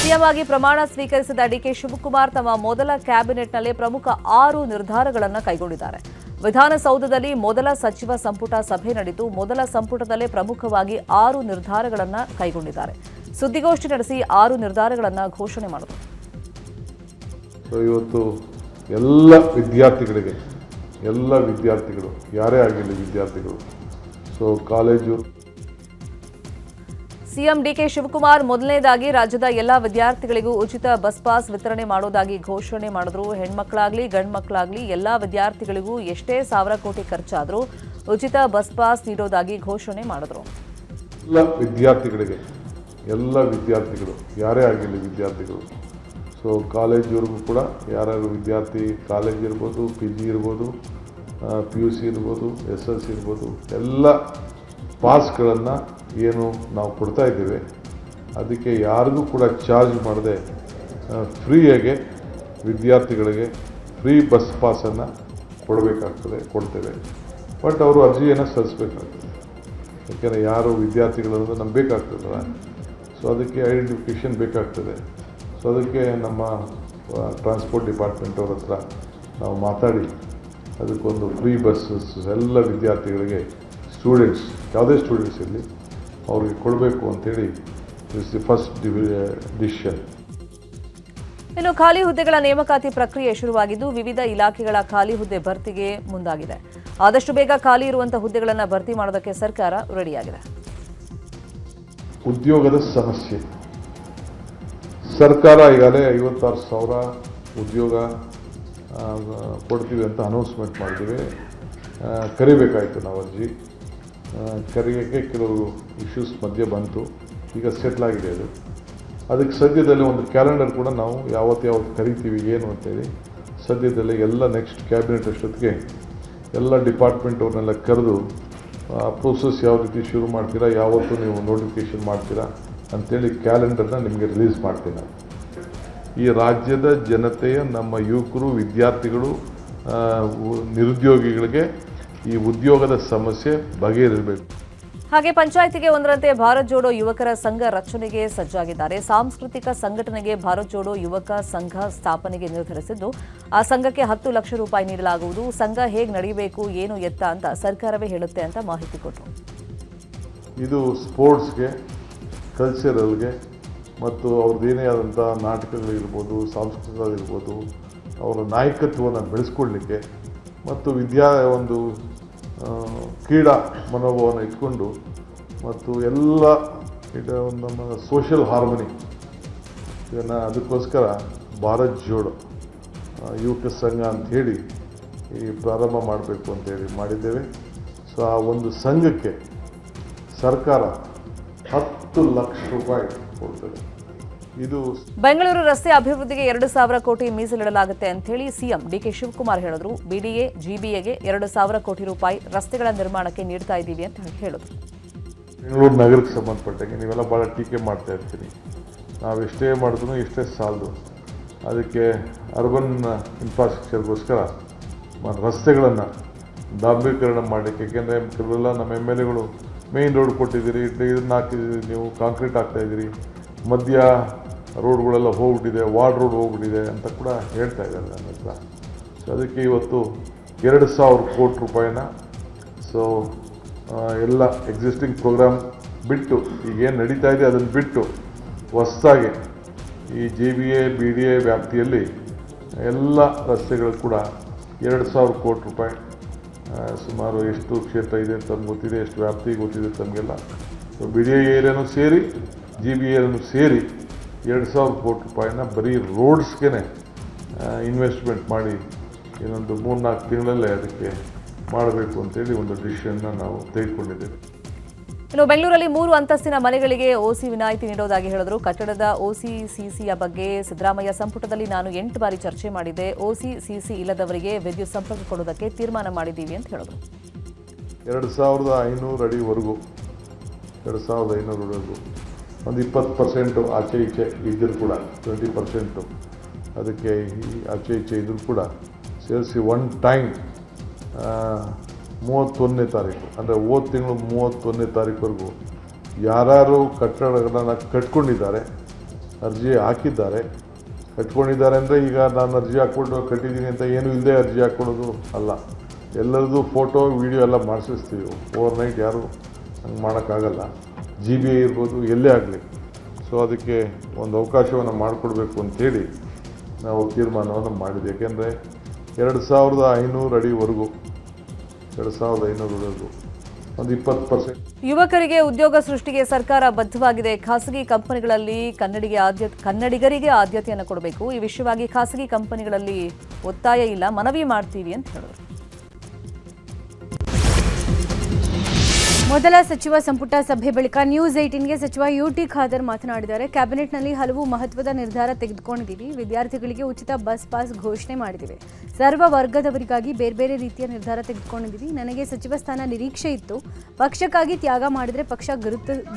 CM ಆಗಿ ಪ್ರಮಾಣ ಸ್ವೀಕರಿಸಿದ ಡಿಕೆ ಶಿವಕುಮಾರ್ ತಮ್ಮ ಮೊದಲ ಕ್ಯಾಬಿನೆಟ್ನಲ್ಲಿ ಪ್ರಮುಖ 6 ನಿರ್ಧಾರಗಳನ್ನು ಕೈಗೊಂಡಿದ್ದಾರೆ. ವಿಧಾನಸೌಧದಲ್ಲಿ ಮೊದಲ ಸಚಿವ ಸಂಪುಟ ಸಭೆ ನಡೆದು ಮೊದಲ ಸಂಪುಟದಲ್ಲೇ ಪ್ರಮುಖವಾಗಿ 6 ನಿರ್ಧಾರಗಳನ್ನು ಕೈಗೊಂಡಿದ್ದಾರೆ. ಸುದ್ದಿಗೋಷ್ಠಿ ನಡೆಸಿ 6 ನಿರ್ಧಾರಗಳನ್ನು ಘೋಷಣೆ ಮಾಡಿದರು. ಇವತ್ತು ಎಲ್ಲ ವಿದ್ಯಾರ್ಥಿಗಳು ಯಾರೇ ಆಗಿರಲಿ ವಿದ್ಯಾರ್ಥಿಗಳು ಕಾಲೇಜು ಸಿಎಂ ಡಿಕೆ ಶಿವಕುಮಾರ್ ಮೊದಲನೇದಾಗಿ ರಾಜ್ಯದ ಎಲ್ಲಾ ವಿದ್ಯಾರ್ಥಿಗಳಿಗೂ ಉಚಿತ ಬಸ್ ಪಾಸ್ ವಿತರಣೆ ಮಾಡೋದಾಗಿ ಘೋಷಣೆ ಮಾಡಿದ್ರು. ಹೆಣ್ಮಕ್ಳಾಗ್ಲಿ ಗಂಡ್ಮಕ್ಳಾಗ್ಲಿ ಎಲ್ಲಾ ವಿದ್ಯಾರ್ಥಿಗಳಿಗೂ ಎಷ್ಟೇ 1000 ಕೋಟಿ ಖರ್ಚಾದರೂ ಉಚಿತ ಬಸ್ ಪಾಸ್ ನೀಡೋದಾಗಿ ಘೋಷಣೆ ಮಾಡಿದ್ರು. ಎಲ್ಲ ವಿದ್ಯಾರ್ಥಿಗಳು ಯಾರೇ ಆಗಿರಲಿ ವಿದ್ಯಾರ್ಥಿಗಳು ಕಾಲೇಜ್ವರೆಗೂ ಕೂಡ ಯಾರ್ಯಾರು ವಿದ್ಯಾರ್ಥಿ ಕಾಲೇಜ್ ಇರ್ಬೋದು, PG ಇರ್ಬೋದು, PUC ಇರ್ಬೋದು, SSLC ಇರ್ಬೋದು, ಎಲ್ಲ ಪಾಸ್ಗಳನ್ನು ಏನು ನಾವು ಕೊಡ್ತಾ ಇದ್ದೇವೆ ಅದಕ್ಕೆ ಯಾರಿಗೂ ಕೂಡ ಚಾರ್ಜ್ ಮಾಡದೆ ಫ್ರೀಯಾಗೆ ವಿದ್ಯಾರ್ಥಿಗಳಿಗೆ ಫ್ರೀ ಬಸ್ ಪಾಸನ್ನು ಕೊಡ್ತೇವೆ. ಬಟ್ ಅವರು ಅರ್ಜಿಯನ್ನು ಸಲ್ಲಿಸಬೇಕಾಗ್ತದೆ. ಯಾಕೆಂದರೆ ಯಾರು ವಿದ್ಯಾರ್ಥಿಗಳನ್ನು ನಂಬಬೇಕಾಗ್ತದಲ್ಲ, ಅದಕ್ಕೆ ಐಡೆಂಟಿಫಿಕೇಷನ್ ಬೇಕಾಗ್ತದೆ. ಅದಕ್ಕೆ ನಮ್ಮ ಟ್ರಾನ್ಸ್ಪೋರ್ಟ್ ಡಿಪಾರ್ಟ್ಮೆಂಟ್ ಅವ್ರ ಹತ್ರ ನಾವು ಮಾತಾಡಿ ಅದಕ್ಕೊಂದು ಫ್ರೀ ಬಸ್ಸಸ್ ಎಲ್ಲ ವಿದ್ಯಾರ್ಥಿಗಳಿಗೆ ಯಾವುದೇ ಸ್ಟೂಡೆಂಟ್ಸ್ ಇರಲಿ ಅವ್ರಿಗೆ ಕೊಡಬೇಕು ಅಂತೇಳಿ ಇಸ್ ದಿ ಫಸ್ಟ್ ಡಿಸಿಷನ್. ಇನ್ನು ಖಾಲಿ ಹುದ್ದೆಗಳ ನೇಮಕಾತಿ ಪ್ರಕ್ರಿಯೆ ಶುರುವಾಗಿದ್ದು ವಿವಿಧ ಇಲಾಖೆಗಳ ಖಾಲಿ ಹುದ್ದೆ ಭರ್ತಿಗೆ ಮುಂದಾಗಿದೆ. ಆದಷ್ಟು ಬೇಗ ಖಾಲಿ ಇರುವಂತಹ ಹುದ್ದೆಗಳನ್ನು ಭರ್ತಿ ಮಾಡೋದಕ್ಕೆ ಸರ್ಕಾರ ರೆಡಿಯಾಗಿದೆ. ಉದ್ಯೋಗದ ಸಮಸ್ಯೆ ಸರ್ಕಾರ ಈಗಾಗಲೇ 56,000 ಉದ್ಯೋಗ ಕೊಡ್ತೀವಿ ಅಂತ ಅನೌನ್ಸ್ಮೆಂಟ್ ಮಾಡಿದ್ದೀವಿ. ಕರಿಬೇಕಾಯಿತು ನಾವು ಅರ್ಜಿ ಕರೆಯೋಕ್ಕೆ ಕೆಲವು ಇಶ್ಯೂಸ್ ಮಧ್ಯೆ ಬಂತು. ಈಗ ಸೆಟ್ಲ್ ಆಗಿದೆ ಅದಕ್ಕೆ ಸದ್ಯದಲ್ಲಿ ಒಂದು ಕ್ಯಾಲೆಂಡರ್ ಕೂಡ ನಾವು ಯಾವತ್ತು ಕರಿತೀವಿ ಏನು ಅಂತೇಳಿ ಸದ್ಯದಲ್ಲಿ ಎಲ್ಲ ನೆಕ್ಸ್ಟ್ ಕ್ಯಾಬಿನೆಟ್ ಅಷ್ಟೊತ್ತಿಗೆ ಎಲ್ಲ ಡಿಪಾರ್ಟ್ಮೆಂಟ್ ಅವ್ರನ್ನೆಲ್ಲ ಕರೆದು ಪ್ರೋಸೆಸ್ ಯಾವ ರೀತಿ ಶುರು ಮಾಡ್ತೀರಾ, ಯಾವತ್ತು ನೀವು ನೋಟಿಫಿಕೇಷನ್ ಮಾಡ್ತೀರಾ ಅಂಥೇಳಿ ಕ್ಯಾಲೆಂಡರ್ನ ನಿಮಗೆ ರಿಲೀಸ್ ಮಾಡ್ತೀನಿ ನಾನು. ಈ ರಾಜ್ಯದ ಜನತೆಯ ನಮ್ಮ ಯುವಕರು, ವಿದ್ಯಾರ್ಥಿಗಳು, ನಿರುದ್ಯೋಗಿಗಳಿಗೆ ಈ ಉದ್ಯೋಗದ ಸಮಸ್ಯೆ ಬಗೆಹರಿಸಬೇಕು. ಹಾಗೆ ಪಂಚಾಯಿತಿಗೆ ಒಂದರಂತೆ ಭಾರತ್ ಜೋಡೋ ಯುವಕರ ಸಂಘ ರಚನೆಗೆ ಸಜ್ಜಾಗಿದ್ದಾರೆ. ಸಾಂಸ್ಕೃತಿಕ ಸಂಘಟನೆಗೆ ಭಾರತ್ ಜೋಡೋ ಯುವಕ ಸಂಘ ಸ್ಥಾಪನೆಗೆ ನಿರ್ಧರಿಸಿದ್ದು ಆ ಸಂಘಕ್ಕೆ 10 ಲಕ್ಷ ರೂಪಾಯಿ ನೀಡಲಾಗುವುದು. ಸಂಘ ಹೇಗೆ ನಡೆಯಬೇಕು ಏನು ಎತ್ತ ಅಂತ ಸರ್ಕಾರವೇ ಹೇಳುತ್ತೆ ಅಂತ ಮಾಹಿತಿ ಕೊಟ್ಟರು. ಇದು ಸ್ಪೋರ್ಟ್ಸ್ಗೆ, ಕಲ್ಚರಲ್ಗೆ ಮತ್ತು ಅವ್ರದ್ದೇನೇ ಆದಂಥ ನಾಟಕಗಳಿರ್ಬೋದು, ಸಾಂಸ್ಕೃತಿಕಗಳಿರ್ಬೋದು, ಅವರ ನಾಯಕತ್ವವನ್ನು ಬೆಳೆಸ್ಕೊಳ್ಳಲಿಕ್ಕೆ ಮತ್ತು ಒಂದು ಕ್ರೀಡಾ ಮನೋಭಾವನ ಇಟ್ಕೊಂಡು ಮತ್ತು ಎಲ್ಲ ನಮ್ಮ ಸೋಷಿಯಲ್ ಹಾರ್ಮನಿ ಇದನ್ನು ಅದಕ್ಕೋಸ್ಕರ ಭಾರತ್ ಜೋಡೋ ಯುವಕ ಸಂಘ ಅಂಥೇಳಿ ಈ ಪ್ರಾರಂಭ ಮಾಡಬೇಕು ಅಂತೇಳಿ ಮಾಡಿದ್ದೇವೆ. ಆ ಒಂದು ಸಂಘಕ್ಕೆ ಸರ್ಕಾರ 10 ಲಕ್ಷ ರೂಪಾಯಿ ಕೊಡ್ತದೆ. ಇದು ಬೆಂಗಳೂರು ರಸ್ತೆ ಅಭಿವೃದ್ಧಿಗೆ 2,000 ಕೋಟಿ ಮೀಸಲಿಡಲಾಗುತ್ತೆ ಅಂತ ಹೇಳಿ ಸಿಎಂ ಡಿಕೆ ಶಿವಕುಮಾರ್ ಹೇಳಿದ್ರು. BDA, GBAಗೆ 2,000 ಕೋಟಿ ರೂಪಾಯಿ ರಸ್ತೆಗಳ ನಿರ್ಮಾಣಕ್ಕೆ ನೀಡ್ತಾ ಇದ್ದೀವಿ ಅಂತ ಹೇಳಿದ್ರು. ಬೆಂಗಳೂರು ನಗರಕ್ಕೆ ಸಂಬಂಧಪಟ್ಟಂಗೆ ನೀವೆಲ್ಲ ಭಾಳ ಟೀಕೆ ಮಾಡ್ತಾ ಇರ್ತೀರಿ. ನಾವು ಎಷ್ಟೇ ಮಾಡಿದ್ರು ಎಷ್ಟೇ ಸಾಲದು. ಅದಕ್ಕೆ ಅರ್ಬನ್ ಇನ್ಫ್ರಾಸ್ಟ್ರಕ್ಚರ್ಗೋಸ್ಕರ ರಸ್ತೆಗಳನ್ನು ಡಾಂಬರೀಕರಣ ಮಾಡಲಿಕ್ಕೆ, ಏಕೆಂದರೆ ಕೆಲವೆಲ್ಲ ನಮ್ಮ MLAಗಳು ಮೇಯ್ನ್ ರೋಡ್ ಕೊಟ್ಟಿದ್ದೀರಿ, ಇದನ್ನು ಹಾಕಿದ್ದೀರಿ, ನೀವು ಕಾಂಕ್ರೀಟ್ ಹಾಕ್ತಾಯಿದ್ದೀರಿ, ಮಧ್ಯ ರೋಡ್ಗಳೆಲ್ಲ ಹೋಗ್ಬಿಟ್ಟಿದೆ, ವಾರ್ಡ್ ರೋಡ್ ಹೋಗ್ಬಿಟ್ಟಿದೆ ಅಂತ ಕೂಡ ಹೇಳ್ತಾ ಇದ್ದಾರೆ ನನ್ನ ಹತ್ರ. ಅದಕ್ಕೆ ಇವತ್ತು 2,000 ಕೋಟಿ ರೂಪಾಯಿನ ಎಲ್ಲ ಎಕ್ಸಿಸ್ಟಿಂಗ್ ಪ್ರೋಗ್ರಾಮ್ ಬಿಟ್ಟು ಈಗೇನು ನಡೀತಾ ಇದೆ ಅದನ್ನು ಬಿಟ್ಟು ಹೊಸದಾಗಿ ಈ GBA, BDA ವ್ಯಾಪ್ತಿಯಲ್ಲಿ ಎಲ್ಲ ರಸ್ತೆಗಳು ಕೂಡ 2,000 ಕೋಟಿ ರೂಪಾಯಿ ಸುಮಾರು ಎಷ್ಟು ಕ್ಷೇತ್ರ ಇದೆ ಅಂತ ನಮ್ಗೆ ಗೊತ್ತಿದೆ, ಎಷ್ಟು ವ್ಯಾಪ್ತಿ ಗೊತ್ತಿದೆ ತಮಗೆಲ್ಲ. BDA ಏರಿಯಾನೂ ಸೇರಿ GBAನೂ ಸೇರಿ 2,000 ಕೋಟಿ ರೂಪಾಯಿನ ಬರೀ ರೋಡ್ಸ್ಗೆ ಇನ್ವೆಸ್ಟ್ಮೆಂಟ್ ಮಾಡಿ ಇನ್ನೊಂದು 3-4 ತಿಂಗಳಲ್ಲೇ ಅದಕ್ಕೆ ಮಾಡಬೇಕು ಅಂತೇಳಿ ಒಂದು ಡಿಸಿಷನ್ನ ನಾವು ತೆಗೆದುಕೊಂಡಿದ್ದೇವೆ. ಇನ್ನು ಬೆಂಗಳೂರಲ್ಲಿ 3 ಅಂತಸ್ತಿನ ಮನೆಗಳಿಗೆ OC ವಿನಾಯಿತಿ ನೀಡೋದಾಗಿ ಹೇಳಿದ್ರು. ಕಟ್ಟಡದ OC-CCಯ ಬಗ್ಗೆ ಸಿದ್ದರಾಮಯ್ಯ ಸಂಪುಟದಲ್ಲಿ ನಾನು 8 ಬಾರಿ ಚರ್ಚೆ ಮಾಡಿದ್ದೆ. OC-CC ಇಲ್ಲದವರಿಗೆ ವಿದ್ಯುತ್ ಸಂಪರ್ಕ ಕೊಡೋದಕ್ಕೆ ತೀರ್ಮಾನ ಮಾಡಿದ್ದೀವಿ ಅಂತ ಹೇಳಿದ್ರು. 2,500 ಅಡಿವರೆಗೂ ಒಂದು 20% ಆಚೆ ಈಚೆ ಇದ್ದರೂ ಕೂಡ 20% ಅದಕ್ಕೆ ಆಚೆ ಈಚೆ ಇದ್ದರೂ ಕೂಡ ಸೇರಿಸಿ ಒನ್ ಟೈಮ್ 31ನೇ ತಾರೀಕು ಅಂದರೆ ಹೋದ ತಿಂಗಳು 31ನೇ ತಾರೀಕುವರೆಗೂ ಯಾರು ಕಟ್ಟಡಗಳನ್ನು ಕಟ್ಕೊಂಡಿದ್ದಾರೆ ಅರ್ಜಿ ಹಾಕಿದ್ದಾರೆ, ಕಟ್ಕೊಂಡಿದ್ದಾರೆ ಅಂದರೆ ಈಗ ನಾನು ಅರ್ಜಿ ಹಾಕ್ಬಿಟ್ಟು ಕಟ್ಟಿದ್ದೀನಿ ಅಂತ ಏನೂ ಇಲ್ಲದೆ ಅರ್ಜಿ ಹಾಕ್ಕೊಡೋದು ಅಲ್ಲ. ಎಲ್ಲರದ್ದು ಫೋಟೋ ವಿಡಿಯೋ ಎಲ್ಲ ಮಾಡಿಸಿಸ್ತೀವಿ. ಓವರ್ನೈಟ್ ಯಾರೂ ಹಂಗೆ ಮಾಡೋಕ್ಕಾಗಲ್ಲ. GBA ಇರ್ಬೋದು, ಎಲ್ಲೇ ಆಗಲಿ. ಸೊ ಅದಕ್ಕೆ ಒಂದು ಅವಕಾಶವನ್ನು ಮಾಡಿಕೊಡ್ಬೇಕು ಅಂತೇಳಿ ನಾವು ತೀರ್ಮಾನವನ್ನು ಮಾಡಿದ್ವಿ. ಯಾಕೆಂದರೆ 2500 ಅಡಿವರೆಗೂ 2500ವರೆಗೂ ಒಂದು 20%. ಯುವಕರಿಗೆ ಉದ್ಯೋಗ ಸೃಷ್ಟಿಗೆ ಸರ್ಕಾರ ಬದ್ಧವಾಗಿದೆ. ಖಾಸಗಿ ಕಂಪನಿಗಳಲ್ಲಿ ಕನ್ನಡಿಗರಿಗೆ ಆದ್ಯತೆಯನ್ನು ಕೊಡಬೇಕು. ಈ ವಿಷಯವಾಗಿ ಖಾಸಗಿ ಕಂಪನಿಗಳಲ್ಲಿ ಒತ್ತಾಯ ಇಲ್ಲ, ಮನವಿ ಮಾಡ್ತೀವಿ ಅಂತ ಹೇಳಿದರು. ಮೊದಲ ಸಚಿವ ಸಂಪುಟ ಸಭೆ ಬಳಿಕ ನ್ಯೂಸ್ 18ಗೆ ಸಚಿವ UT ಖಾದರ್ ಮಾತನಾಡಿದ್ದಾರೆ. ಕ್ಯಾಬಿನೆಟ್ನಲ್ಲಿ ಹಲವು ಮಹತ್ವದ ನಿರ್ಧಾರ ತೆಗೆದುಕೊಂಡಿದ್ದೀವಿ. ವಿದ್ಯಾರ್ಥಿಗಳಿಗೆ ಉಚಿತ ಬಸ್ ಪಾಸ್ ಘೋಷಣೆ ಮಾಡಿದ್ದೀವಿ. ಸರ್ವ ವರ್ಗದವರಿಗಾಗಿ ಬೇರೆ ಬೇರೆ ರೀತಿಯ ನಿರ್ಧಾರ ತೆಗೆದುಕೊಂಡಿದ್ದೀವಿ. ನನಗೆ ಸಚಿವ ಸ್ಥಾನ ನಿರೀಕ್ಷೆ ಇತ್ತು. ಪಕ್ಷಕ್ಕಾಗಿ ತ್ಯಾಗ ಮಾಡಿದರೆ ಪಕ್ಷ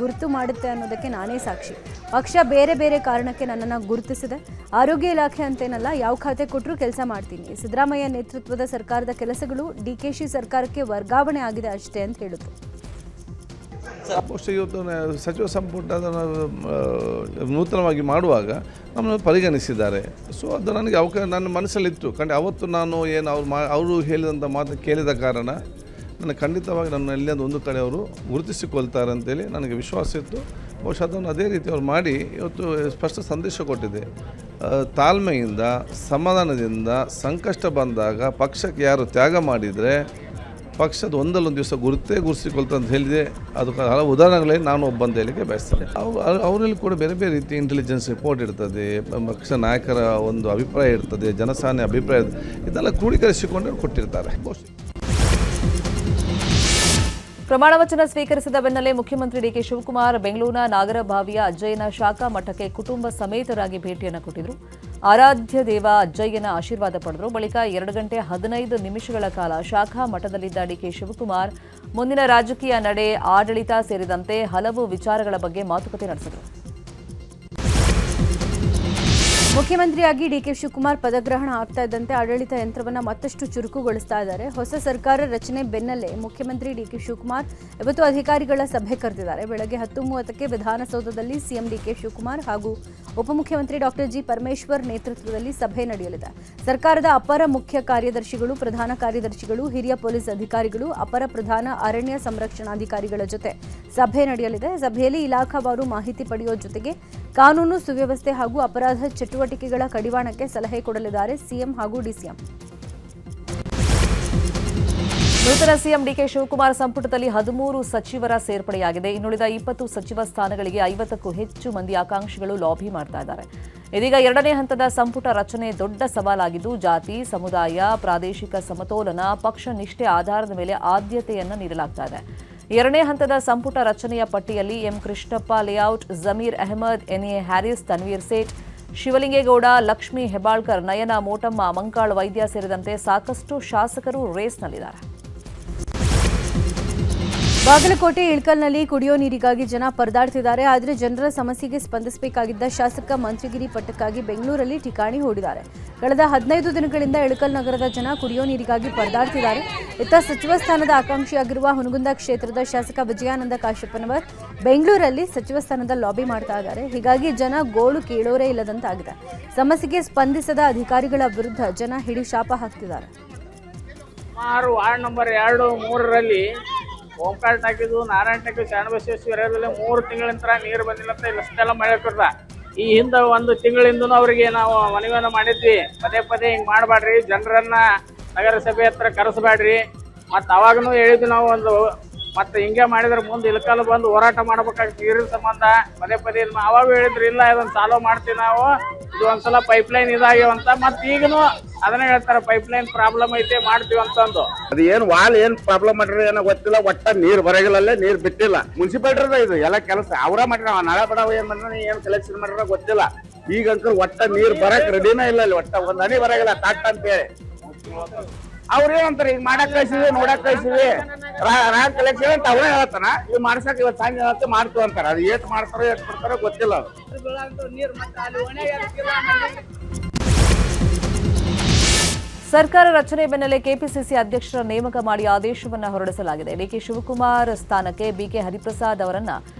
ಗುರುತು ಮಾಡುತ್ತೆ ಅನ್ನೋದಕ್ಕೆ ನಾನೇ ಸಾಕ್ಷಿ. ಪಕ್ಷ ಬೇರೆ ಬೇರೆ ಕಾರಣಕ್ಕೆ ನನ್ನನ್ನು ಗುರುತಿಸಿದೆ. ಆರೋಗ್ಯ ಇಲಾಖೆ ಅಂತೇನಲ್ಲ, ಯಾವ ಖಾತೆ ಕೊಟ್ಟರೂ ಕೆಲಸ ಮಾಡ್ತೀನಿ. ಸಿದ್ದರಾಮಯ್ಯ ನೇತೃತ್ವದ ಸರ್ಕಾರದ ಕೆಲಸಗಳು DKC ಸರ್ಕಾರಕ್ಕೆ ವರ್ಗಾವಣೆ ಆಗಿದೆ ಅಷ್ಟೇ ಅಂತ ಹೇಳಿದ್ರು. ಬಹುಶಃ ಇವತ್ತು ಸಚಿವ ಸಂಪುಟ ನೂತನವಾಗಿ ಮಾಡುವಾಗ ನಮ್ಮನ್ನು ಪರಿಗಣಿಸಿದ್ದಾರೆ. ಸೊ ಅದು ನನಗೆ ನನ್ನ ಮನಸ್ಸಲ್ಲಿತ್ತು. ಅವತ್ತು ನಾನು ಏನು ಅವರು ಹೇಳಿದಂಥ ಮಾತು ಕೇಳಿದ ಕಾರಣ ನನಗೆ ಖಂಡಿತವಾಗಿ ನನ್ನ ಎಲ್ಲಿಂದ ಒಂದು ಕಡೆ ಅವರು ಗುರುತಿಸಿಕೊಳ್ತಾರೆ ಅಂತೇಳಿ ನನಗೆ ವಿಶ್ವಾಸ ಇತ್ತು. ಬಹುಶಃ ಅದನ್ನು ಅದೇ ರೀತಿ ಅವ್ರು ಮಾಡಿ ಇವತ್ತು ಸ್ಪಷ್ಟ ಸಂದೇಶ ಕೊಟ್ಟಿದೆ. ತಾಳ್ಮೆಯಿಂದ, ಸಮಾಧಾನದಿಂದ ಸಂಕಷ್ಟ ಬಂದಾಗ ಪಕ್ಷಕ್ಕೆ ಯಾರು ತ್ಯಾಗ ಮಾಡಿದರೆ ಪಕ್ಷದ ಒಂದಲ್ಲೊಂದು ದಿವಸ ಗುರುತಿಸಿಕೊಳ್ತಾ ಅಂತ ಹೇಳಿದೆ. ಅದಕ್ಕೆ ಹಲವು ಉದಾಹರಣೆಗಳೇ ನಾನು ಒಬ್ಬಂತ ಹೇಳಿಕೆ ಬಯಸ್ತೇನೆ. ಅವರಲ್ಲಿ ಕೂಡ ಬೇರೆ ಬೇರೆ ರೀತಿ ಇಂಟೆಲಿಜೆನ್ಸ್ ರಿಪೋರ್ಟ್ ಇರ್ತದೆ, ಪಕ್ಷ ನಾಯಕರ ಒಂದು ಅಭಿಪ್ರಾಯ ಇರ್ತದೆ, ಜನಸಾಮಾನ್ಯ ಅಭಿಪ್ರಾಯ, ಇದೆಲ್ಲ ಕ್ರೋಢೀಕರಿಸಿಕೊಂಡು ಕೊಟ್ಟಿರ್ತಾರೆ. ಪ್ರಮಾಣ ವಚನ ಸ್ವೀಕರಿಸಿದ ಬೆನ್ನಲ್ಲೇ ಮುಖ್ಯಮಂತ್ರಿ DK ಶಿವಕುಮಾರ್ ಬೆಂಗಳೂರಿನ ನಾಗರಭಾವಿಯ ಅಜ್ಜಯ್ಯನ ಶಾಖಾ ಮಠಕ್ಕೆ ಕುಟುಂಬ ಸಮೇತರಾಗಿ ಭೇಟಿಯನ್ನು ಕೊಟ್ಟಿದ್ರು. ಆರಾಧ್ಯ ದೇವ ಅಜ್ಜಯ್ಯನ ಆಶೀರ್ವಾದ ಪಡೆದರು. ಬಳಿಕ 2 ಗಂಟೆ 15 ನಿಮಿಷಗಳ ಕಾಲ ಶಾಖಾ ಮಠದಲ್ಲಿದ್ದ DK ಶಿವಕುಮಾರ್ ಮುಂದಿನ ರಾಜಕೀಯ ನಡೆ, ಆಡಳಿತ ಸೇರಿದಂತೆ ಹಲವು ವಿಚಾರಗಳ ಬಗ್ಗೆ ಮಾತುಕತೆ ನಡೆಸಿದರು. ಮುಖ್ಯಮಂತ್ರಿಯಾಗಿ DK ಶಿವಕುಮಾರ್ ಪದಗ್ರಹಣ ಆಗ್ತಾ ಇದ್ದಂತೆ ಆಡಳಿತ ಯಂತ್ರವನ್ನು ಮತ್ತಷ್ಟು ಚುರುಕುಗೊಳಿಸ್ತಾ ಇದ್ದಾರೆ. ಹೊಸ ಸರ್ಕಾರ ರಚನೆ ಬೆನ್ನಲ್ಲೇ ಮುಖ್ಯಮಂತ್ರಿ DK ಶಿವಕುಮಾರ್ ಇವತ್ತು ಅಧಿಕಾರಿಗಳ ಸಭೆ ಕರೆದಿದ್ದಾರೆ. ಬೆಳಗ್ಗೆ 10:30ಕ್ಕೆ ವಿಧಾನಸೌಧದಲ್ಲಿ CM DK ಶಿವಕುಮಾರ್ ಹಾಗೂ ಉಪಮುಖ್ಯಮಂತ್ರಿ ಡಾಕ್ಟರ್ G ಪರಮೇಶ್ವರ್ ನೇತೃತ್ವದಲ್ಲಿ ಸಭೆ ನಡೆಯಲಿದೆ. ಸರ್ಕಾರದ ಅಪರ ಮುಖ್ಯ ಕಾರ್ಯದರ್ಶಿಗಳು, ಪ್ರಧಾನ ಕಾರ್ಯದರ್ಶಿಗಳು, ಹಿರಿಯ ಪೊಲೀಸ್ ಅಧಿಕಾರಿಗಳು, ಅಪರ ಪ್ರಧಾನ ಅರಣ್ಯ ಸಂರಕ್ಷಣಾಧಿಕಾರಿಗಳ ಜೊತೆ ಸಭೆ ನಡೆಯಲಿದೆ. ಸಭೆಯಲ್ಲಿ ಇಲಾಖಾವಾರು ಮಾಹಿತಿ ಪಡೆಯುವ ಜೊತೆಗೆ ಕಾನೂನು ಸುವ್ಯವಸ್ಥೆ ಹಾಗೂ ಅಪರಾಧ ಚಟುವಟಿಕೆಗಳ ಕಡಿವಾಣಕ್ಕೆ ಸಲಹೆ ಕೊಡಲಿದ್ದಾರೆ CM ಹಾಗೂ DCM. ನೂತನ CM DK ಶಿವಕುಮಾರ್ ಸಂಪುಟದಲ್ಲಿ 13 ಸಚಿವರ ಸೇರ್ಪಡೆಯಾಗಿದೆ. ಇನ್ನುಳಿದ 20 ಸಚಿವ ಸ್ಥಾನಗಳಿಗೆ 50ಕ್ಕೂ ಹೆಚ್ಚು ಮಂದಿ ಆಕಾಂಕ್ಷಿಗಳು ಲಾಬಿ ಮಾಡ್ತಾ ಇದ್ದಾರೆ. ಇದೀಗ 2ನೇ ಹಂತದ ಸಂಪುಟ ರಚನೆ ದೊಡ್ಡ ಸವಾಲಾಗಿದ್ದು, ಜಾತಿ, ಸಮುದಾಯ, ಪ್ರಾದೇಶಿಕ ಸಮತೋಲನ, ಪಕ್ಷ ನಿಷ್ಠೆ ಆಧಾರದ ಮೇಲೆ ಆದ್ಯತೆಯನ್ನು ನೀಡಲಾಗ್ತಾ ಇದೆ. 2ನೇ ಹಂತದ ಸಂಪುಟ ರಚನೆಯ ಪಟ್ಟಿಯಲ್ಲಿ M Krishnappa layout, Zameer Ahmed, NA Haris, Tanveer Sait, Shivalingegowda, Lakshmi Hebbalkar, Nayana Motamma, Mankal Vaidya ಸೇರಿದಂತೆ ಸಾಕಷ್ಟು ಶಾಸಕರು ರೇಸ್ನಲ್ಲಿದ್ದಾರೆ. ಬಾಗಲಕೋಟೆ ಇಳಕಲ್ನಲ್ಲಿ ಕುಡಿಯೋ ನೀರಿಗಾಗಿ ಜನ ಪರದಾಡ್ತಿದ್ದಾರೆ. ಆದರೆ ಜನರ ಸಮಸ್ಯೆಗೆ ಸ್ಪಂದಿಸಬೇಕಾಗಿದ್ದ ಶಾಸಕ ಮಂತ್ರಿಗಿರಿ ಪಟ್ಟಕ್ಕಾಗಿ ಬೆಂಗಳೂರಲ್ಲಿ ಠಿಕಾಣಿ ಹೂಡಿದ್ದಾರೆ. ಕಳೆದ 15 ದಿನಗಳಿಂದ ಇಳಕಲ್ ನಗರದ ಜನ ಕುಡಿಯೋ ನೀರಿಗಾಗಿ ಪರದಾಡ್ತಿದ್ದಾರೆ. ಇತ್ತ ಸಚಿವ ಸ್ಥಾನದ ಆಕಾಂಕ್ಷಿಯಾಗಿರುವ ಹುನಗುಂದ ಕ್ಷೇತ್ರದ ಶಾಸಕ ವಿಜಯಾನಂದ ಕಾಶಪ್ಪನವರ್ ಬೆಂಗಳೂರಲ್ಲಿ ಸಚಿವ ಸ್ಥಾನದ ಲಾಬಿ ಮಾಡ್ತಾ ಇದ್ದಾರೆ. ಹೀಗಾಗಿ ಜನ ಗೋಳು ಕೇಳೋರೇ ಇಲ್ಲದಂತಾಗಿದೆ. ಸಮಸ್ಯೆಗೆ ಸ್ಪಂದಿಸದ ಅಧಿಕಾರಿಗಳ ವಿರುದ್ಧ ಜನ ಹಿಡಿಶಾಪ ಹಾಕ್ತಿದ್ದಾರೆ. ಸುಮಾರು ವಾರ್ಡ್ ನಂಬರ್ 2, 3ರಲ್ಲಿ ಓಂಕಾಳ್ ಟಾಕಿದ್ದು, ನಾರಾಯಣ ಟಾಕಿ, ಶರಣಬಸವೇಶ್ವರದಲ್ಲಿ 3 ತಿಂಗಳಿಂದ ನೀರು ಬಂದಿಲ್ಲ ಅಂತ ಇಷ್ಟೆಲ್ಲ ಮಳೆ ಕೊಡ್ದ. ಈ ಹಿಂದೆ 1 ತಿಂಗಳಿಂದನೂ ಅವರಿಗೆ ನಾವು ಮನವಿಯನ್ನು ಮಾಡಿದ್ವಿ, ಪದೇ ಪದೇ ಹಿಂಗೆ ಮಾಡಬೇಡ್ರಿ, ಜನರನ್ನ ನಗರಸಭೆ ಹತ್ರ ಕರೆಸಬೇಡ್ರಿ. ಮತ್ತು ಅವಾಗೂ ಹೇಳಿದ್ವಿ ನಾವು ಮತ್ತು ಹಿಂಗೆ ಮಾಡಿದ್ರೆ ಮುಂದೆ ಇಳಕಲ್ ಬಂದು ಹೋರಾಟ ಮಾಡ್ಬೇಕಾಗ್ತದೆ ನೀರಿನ ಸಂಬಂಧ. ಪದೇ ಪದೇ ಅವಾಗ ಹೇಳಿದ್ರು, ಇಲ್ಲ ಇದನ್ನು ಸಾಲ್ವ್ ಮಾಡ್ತೀವಿ ನಾವು, ಇದು ಒಂದ್ಸಲ ಪೈಪ್ಲೈನ್ ಇದಾಗ್ಯವಂತ. ಮತ್ತು ಈಗನು ಅದನ್ನೇ ಹೇಳ್ತಾರೆ, ಪೈಪ್ಲೈನ್ ಪ್ರಾಬ್ಲಮ್ ಐತೆ ಮಾಡ್ತೀವಿ ಅಂತಂದು. ಅದು ಏನು ವಾಲ್ ಏನು ಪ್ರಾಬ್ಲಮ್ ಮಾಡ್ರಿ ಏನೋ ಗೊತ್ತಿಲ್ಲ, ಒಟ್ಟ ನೀರು ಬರಗಿಲ್ಲಲ್ಲೇ ನೀರು ಬಿಟ್ಟಿಲ್ಲ. ಮುನ್ಸಿಪಾಲ್ಟಿದ ಇದು ಎಲ್ಲ ಕೆಲಸ ಅವರ ಮಾಡ್ರಿ, ನಾಳೆ ಬಡವ ಏನ್ ಮಾಡ್ರಿ, ಏನು ಕಲೆಕ್ಷನ್ ಮಾಡ್ರ ಗೊತ್ತಿಲ್ಲ. ಈಗಂತೂ ಒಟ್ಟ ನೀರು ಬರಕ್ ರೆಡಿನೇ ಇಲ್ಲ, ಇಲ್ಲಿ ಒಟ್ಟ ಒಂದ್ ಹನಿ ಬರಗಿಲ್ಲ ತಾಟ್ ಅಂತೇಳಿ. ಅವ್ರೇನಂತಾರೆ, ಈಗ ಮಾಡಕ್ ಕಳ್ಸಿವಿ, ನೋಡಕ್ ಕಳ್ಸಿವಿ, ರಾಗ್ ಕಲೆಕ್ಷನ್ ಅಂತ ಅವರೇ ಹೇಳ್ತಾನ. ಇವ್ ಮಾಡ್ಸಕ್ ಇವತ್ತು ಸಂಜೆ ಹೇಳ್ತಾ ಮಾಡ್ತೀವಿ ಅಂತಾರ. ಅದು ಏಟ್ ಮಾಡ್ತಾರೋ ಏಟ್ ಕೊಡ್ತಾರೋ ಗೊತ್ತಿಲ್ಲ. ಸರ್ಕಾರ ರಚನೆ ಬೆನ್ನಲ್ಲೇ ಕೆಪಿಸಿಸಿ ಅಧ್ಯಕ್ಷರ ನೇಮಕ ಮಾಡಿ ಆದೇಶವನ್ನು ಹೊರಡಿಸಲಾಗಿದೆ. DK ಶಿವಕುಮಾರ್ ಸ್ಥಾನಕ್ಕೆ BK ಹರಿಪ್ರಸಾದ್ ಅವರನ್ನ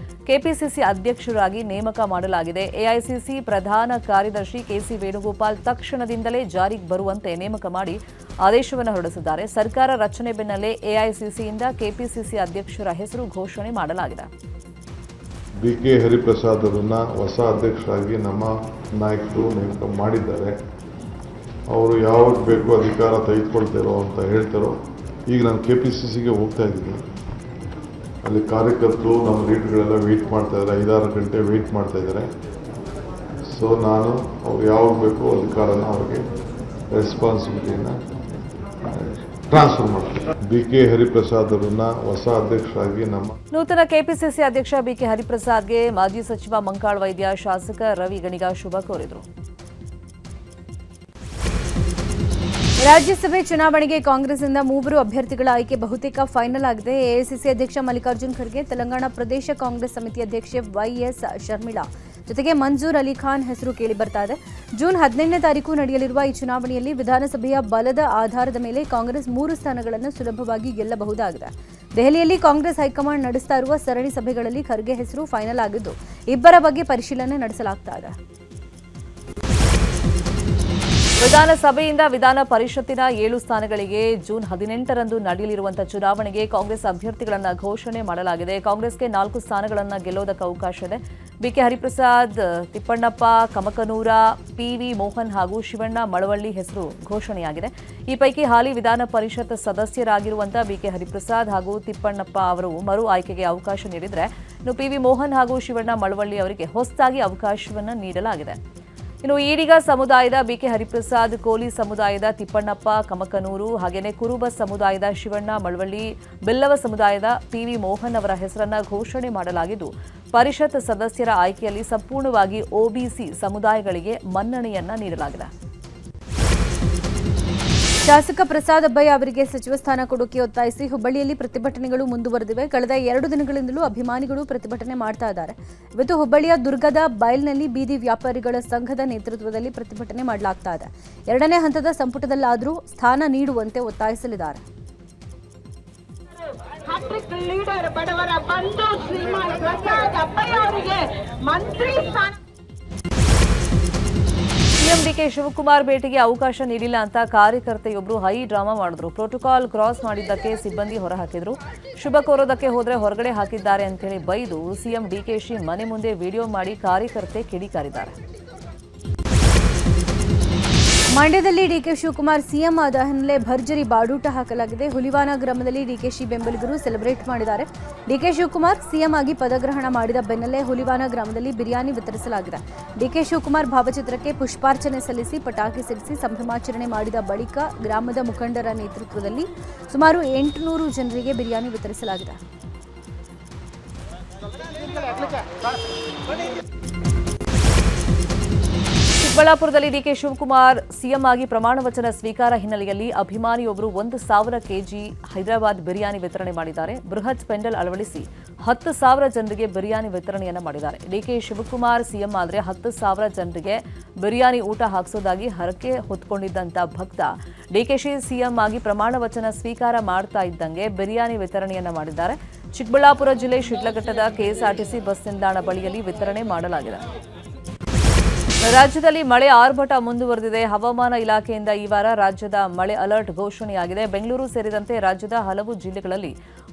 ಕೆಪಿಸಿಸಿ ಅಧ್ಯಕ್ಷರಾಗಿ ನೇಮಕ ಮಾಡಲಾಗಿದೆ. ಎಐಸಿಸಿ ಪ್ರಧಾನ ಕಾರ್ಯದರ್ಶಿ ಕೆಸಿ ವೇಣುಗೋಪಾಲ್ ತಕ್ಷಣದಿಂದಲೇ ಜಾರಿಗೆ ಬರುವಂತೆ ನೇಮಕ ಮಾಡಿ ಆದೇಶವನ್ನು ಹೊರಡಿಸಿದ್ದಾರೆ. ಸರ್ಕಾರ ರಚನೆ ಬೆನ್ನಲ್ಲೇ ಎಐಸಿಸಿಯಿಂದ ಕೆಪಿಸಿಸಿ ಅಧ್ಯಕ್ಷರ ಹೆಸರು ಘೋಷಣೆ ಮಾಡಲಾಗಿದೆ. BK ಹರಿಪ್ರಸಾದ್ ಅವರನ್ನ ಹೊಸ ಅಧ್ಯಕ್ಷರಾಗಿ ನಮ್ಮ ನಾಯಕರು ನೇಮಕ ಮಾಡಿದ್ದಾರೆ. ಅವರು ಯಾವಾಗ ಬೇಕು ಅಧಿಕಾರ ತೆಗೆದುಕೊಳ್ತಾರೋ ಅಂತ ಹೇಳ್ತಾರೋ. ಈಗ ನಾನು KPCCಗೆ ಹೋಗ್ತಾ ಇದ್ದೀನಿ. ಅಲ್ಲಿ ಕಾರ್ಯಕರ್ತರು ನಮ್ಮ ಲೀಡರ್ಗಳೆಲ್ಲ ವೆಯ್ಟ್ ಮಾಡ್ತಾ ಇದ್ದಾರೆ, 5-6 ಗಂಟೆ ವೆಯ್ಟ್ ಮಾಡ್ತಾ ಇದ್ದಾರೆ. ಸೊ ನಾನು ಅವ್ರು ಯಾವಾಗ ಬೇಕು ಅಧಿಕಾರನ ಅವ್ರಿಗೆ ರೆಸ್ಪಾನ್ಸಿಬಿಲಿಟಿನ ಟ್ರಾನ್ಸ್ಫರ್ ಮಾಡ್ತೀನಿ. BK ಹರಿಪ್ರಸಾದ್ ಅವರನ್ನ ಹೊಸ ಅಧ್ಯಕ್ಷರಾಗಿ ನಮ್ಮ ನೂತನ ಕೆಪಿಸಿಸಿ ಅಧ್ಯಕ್ಷ BK ಹರಿಪ್ರಸಾದ್ಗೆ ಮಾಜಿ ಸಚಿವ ಮಂಕಾಳ್ ವೈದ್ಯ, ಶಾಸಕ ರವಿ ಗಣಿಗ ಶುಭ ಕೋರಿದರು. ರಾಜ್ಯಸಭೆ ಚುನಾವಣೆಗೆ ಕಾಂಗ್ರೆಸ್ನಿಂದ 3 ಅಭ್ಯರ್ಥಿಗಳ ಆಯ್ಕೆ ಬಹುತೇಕ ಫೈನಲ್ ಆಗಿದೆ. ಎಐಸಿಸಿ ಅಧ್ಯಕ್ಷ ಮಲ್ಲಿಕಾರ್ಜುನ್ ಖರ್ಗೆ, ತೆಲಂಗಾಣ ಪ್ರದೇಶ ಕಾಂಗ್ರೆಸ್ ಸಮಿತಿ ಅಧ್ಯಕ್ಷೆ YS ಶರ್ಮಿಳಾ ಜೊತೆಗೆ ಮನ್ಸೂರ್ ಅಲಿ ಖಾನ್ ಹೆಸರು ಕೇಳಿ ಬರ್ತಾ ಇದೆ. ಜೂನ್ 18ನೇ ತಾರೀಕು ನಡೆಯಲಿರುವ ಈ ಚುನಾವಣೆಯಲ್ಲಿ ವಿಧಾನಸಭೆಯ ಬಲದ ಆಧಾರದ ಮೇಲೆ ಕಾಂಗ್ರೆಸ್ 3 ಸ್ಥಾನಗಳನ್ನು ಸುಲಭವಾಗಿ ಗೆಲ್ಲಬಹುದಾಗಿದೆ. ದೆಹಲಿಯಲ್ಲಿ ಕಾಂಗ್ರೆಸ್ ಹೈಕಮಾಂಡ್ ನಡೆಸ್ತಾ ಇರುವ ಸರಣಿ ಸಭೆಗಳಲ್ಲಿ ಖರ್ಗೆ ಹೆಸರು ಫೈನಲ್ ಆಗಿದ್ದು, ಇಬ್ಬರ ಬಗ್ಗೆ ಪರಿಶೀಲನೆ ನಡೆಸಲಾಗ್ತಾ ಇದೆ. ವಿಧಾನಸಭೆಯಿಂದ ವಿಧಾನ ಪರಿಷತ್ತಿನ 7 ಸ್ಥಾನಗಳಿಗೆ ಜೂನ್ 18ರಂದು ನಡೆಯಲಿರುವಂತಹ ಚುನಾವಣೆಗೆ ಕಾಂಗ್ರೆಸ್ ಅಭ್ಯರ್ಥಿಗಳನ್ನು ಘೋಷಣೆ ಮಾಡಲಾಗಿದೆ. ಕಾಂಗ್ರೆಸ್ಗೆ 4 ಸ್ಥಾನಗಳನ್ನು ಗೆಲ್ಲೋದಕ್ಕೆ ಅವಕಾಶ ಇದೆ. BK ಹರಿಪ್ರಸಾದ್, ತಿಪ್ಪಣ್ಣಪ್ಪ ಕಮಕನೂರ, PV ಮೋಹನ್ ಹಾಗೂ ಶಿವಣ್ಣ ಮಳವಳ್ಳಿ ಹೆಸರು ಘೋಷಣೆಯಾಗಿದೆ. ಈ ಪೈಕಿ ಹಾಲಿ ವಿಧಾನ ಪರಿಷತ್ ಸದಸ್ಯರಾಗಿರುವಂತಹ BK ಹರಿಪ್ರಸಾದ್ ಹಾಗೂ ತಿಪ್ಪಣ್ಣಪ್ಪ ಅವರು ಮರು ಆಯ್ಕೆಗೆ ಅವಕಾಶ ನೀಡಿದರೆ, ಇನ್ನು PV ಮೋಹನ್ ಹಾಗೂ ಶಿವಣ್ಣ ಮಳವಳ್ಳಿ ಅವರಿಗೆ ಹೊಸದಾಗಿ ಅವಕಾಶವನ್ನು ನೀಡಲಾಗಿದೆ. ಇನ್ನು ಈಡಿಗ ಸಮುದಾಯದ BK ಹರಿಪ್ರಸಾದ್, ಕೋಲಿ ಸಮುದಾಯದ ತಿಪ್ಪಣ್ಣಪ್ಪ ಕಮಕನೂರು, ಹಾಗೆಯೇ ಕುರುಬ ಸಮುದಾಯದ ಶಿವಣ್ಣ ಮಳವಳ್ಳಿ, ಬೆಲ್ಲವ ಸಮುದಾಯದ PV ಮೋಹನ್ ಅವರ ಹೆಸರನ್ನ ಘೋಷಣೆ ಮಾಡಲಾಗಿದ್ದು, ಪರಿಷತ್ ಸದಸ್ಯರ ಆಯ್ಕೆಯಲ್ಲಿ ಸಂಪೂರ್ಣವಾಗಿ OBC ಸಮುದಾಯಗಳಿಗೆ ಮನ್ನಣೆಯನ್ನ ನೀಡಲಾಗಿದೆ. ಶಾಸಕ ಪ್ರಸಾದ್ ಅಬ್ಬಯ್ಯ ಅವರಿಗೆ ಸಚಿವ ಸ್ಥಾನ ಕೊಡೋಕೆ ಒತ್ತಾಯಿಸಿ ಹುಬ್ಬಳ್ಳಿಯಲ್ಲಿ ಪ್ರತಿಭಟನೆಗಳು ಮುಂದುವರೆದಿವೆ. ಕಳೆದ 2 ದಿನಗಳಿಂದಲೂ ಅಭಿಮಾನಿಗಳು ಪ್ರತಿಭಟನೆ ಮಾಡ್ತಾ ಇದ್ದಾರೆ. ಇವತ್ತು ಹುಬ್ಬಳ್ಳಿಯ ದುರ್ಗದ ಬೈಲ್ನಲ್ಲಿ ಬೀದಿ ವ್ಯಾಪಾರಿಗಳ ಸಂಘದ ನೇತೃತ್ವದಲ್ಲಿ ಪ್ರತಿಭಟನೆ ಮಾಡಲಾಗ್ತಾ ಇದೆ. 2ನೇ ಹಂತದ ಸಂಪುಟದಲ್ಲಾದರೂ ಸ್ಥಾನ ನೀಡುವಂತೆ ಒತ್ತಾಯಿಸಲಿದ್ದಾರೆ. ಹ್ಯಾಟ್ರಿಕ್ ಲೀಡರ್ ಬಡವರ ಬಂಧು ಶ್ರೀಮಾನ್ ಪ್ರಸಾದ್ ಅಬ್ಬಯ್ಯ ಅವರಿಗೆ ಮಂತ್ರಿ ಸ್ಥಾನ. ಸಿಎಂ DK ಶಿವಕುಮಾರ್ ಭೇಟಿಗೆ ಅವಕಾಶ ನೀಡಿಲ್ಲ ಅಂತ ಕಾರ್ಯಕರ್ತೆಯೊಬ್ಬರು ಹೈ ಡ್ರಾಮಾ ಮಾಡಿದ್ರು. ಪ್ರೋಟೋಕಾಲ್ ಕ್ರಾಸ್ ಮಾಡಿದ್ದಕ್ಕೆ ಸಿಬ್ಬಂದಿ ಹೊರಹಾಕಿದ್ರು. ಶುಭ ಕೋರೋದಕ್ಕೆ ಹೋದ್ರೆ ಹೊರಗಡೆ ಹಾಕಿದ್ದಾರೆ ಅಂತೇಳಿ ಬೈದು ಸಿಎಂ DKಶಿ ಮನೆ ಮುಂದೆ ವಿಡಿಯೋ ಮಾಡಿ ಕಾರ್ಯಕರ್ತೆ ಕಿಡಿಕಾರಿದ್ದಾರೆ. ಮಂಡ್ಯದಲ್ಲಿ DK ಶಿವಕುಮಾರ್ ಸಿಎಂ ಆದ ಹಿನ್ನೆಲೆ ಭರ್ಜರಿ ಬಾಡೂಟ ಹಾಕಲಾಗಿದೆ. ಹುಲಿವಾನ ಗ್ರಾಮದಲ್ಲಿ DKಶಿ ಬೆಂಬಲಿಗರು ಸೆಲೆಬ್ರೇಟ್ ಮಾಡಿದ್ದಾರೆ. DK ಶಿವಕುಮಾರ್ ಸಿಎಂ ಆಗಿ ಪದಗ್ರಹಣ ಮಾಡಿದ ಬೆನ್ನಲ್ಲೇ ಹುಲಿವಾನ ಗ್ರಾಮದಲ್ಲಿ ಬಿರಿಯಾನಿ ವಿತರಿಸಲಾಗಿದೆ. DK ಶಿವಕುಮಾರ್ ಭಾವಚಿತ್ರಕ್ಕೆ ಪುಷ್ಪಾರ್ಚನೆ ಸಲ್ಲಿಸಿ ಪಟಾಕಿ ಸಿಡಿಸಿ ಸಂಭ್ರಮಾಚರಣೆ ಮಾಡಿದ ಬಳಿಕ ಗ್ರಾಮದ ಮುಖಂಡರ ನೇತೃತ್ವದಲ್ಲಿ ಸುಮಾರು 800 ಜನರಿಗೆ ಬಿರಿಯಾನಿ ವಿತರಿಸಲಾಗಿದೆ. ಚಿಕ್ಕಬಳ್ಳಾಪುರದಲ್ಲಿ DK ಶಿವಕುಮಾರ್ ಸಿಎಂ ಆಗಿ ಪ್ರಮಾಣ ವಚನ ಸ್ವೀಕಾರ ಹಿನ್ನೆಲೆಯಲ್ಲಿ ಅಭಿಮಾನಿಯೊಬ್ಬರು 1,000 ಕೆಜಿ ಹೈದರಾಬಾದ್ ಬಿರಿಯಾನಿ ವಿತರಣೆ ಮಾಡಿದ್ದಾರೆ. ಬೃಹತ್ ಪೆಂಡಲ್ ಅಳವಡಿಸಿ 10,000 ಜನರಿಗೆ ಬಿರಿಯಾನಿ ವಿತರಣೆಯನ್ನು ಮಾಡಿದ್ದಾರೆ. DK ಶಿವಕುಮಾರ್ ಸಿಎಂ ಆದರೆ 10,000 ಜನರಿಗೆ ಬಿರಿಯಾನಿ ಊಟ ಹಾಕಿಸೋದಾಗಿ ಹರಕೆ ಹೊತ್ಕೊಂಡಿದ್ದಂಥ ಭಕ್ತ DKಶಿ ಸಿಎಂ ಆಗಿ ಪ್ರಮಾಣ ವಚನ ಸ್ವೀಕಾರ ಮಾಡ್ತಾ ಇದ್ದಂಗೆ ಬಿರಿಯಾನಿ ವಿತರಣೆಯನ್ನು ಮಾಡಿದ್ದಾರೆ. ಚಿಕ್ಕಬಳ್ಳಾಪುರ ಜಿಲ್ಲೆ ಶಿಡ್ಲಘಟ್ಟದ KSRTC ಬಸ್ ನಿಲ್ದಾಣ ಬಳಿಯಲ್ಲಿ ವಿತರಣೆ ಮಾಡಲಾಗಿದೆ. ರಾಜ್ಯದಲ್ಲಿ ಮಳೆ ಆರ್ಭಟ ಮುಂದುವರೆದಿದೆ. ಹವಾಮಾನ ಇಲಾಖೆಯಿಂದ ಈ ವಾರ ರಾಜ್ಯದ ಮಳೆ ಅಲರ್ಟ್ ಘೋಷಣೆಯಾಗಿದೆ. ಬೆಂಗಳೂರು ಸೇರಿದಂತೆ ರಾಜ್ಯದ ಹಲವು ಜಿಲ್ಲೆಗಳಲ್ಲಿ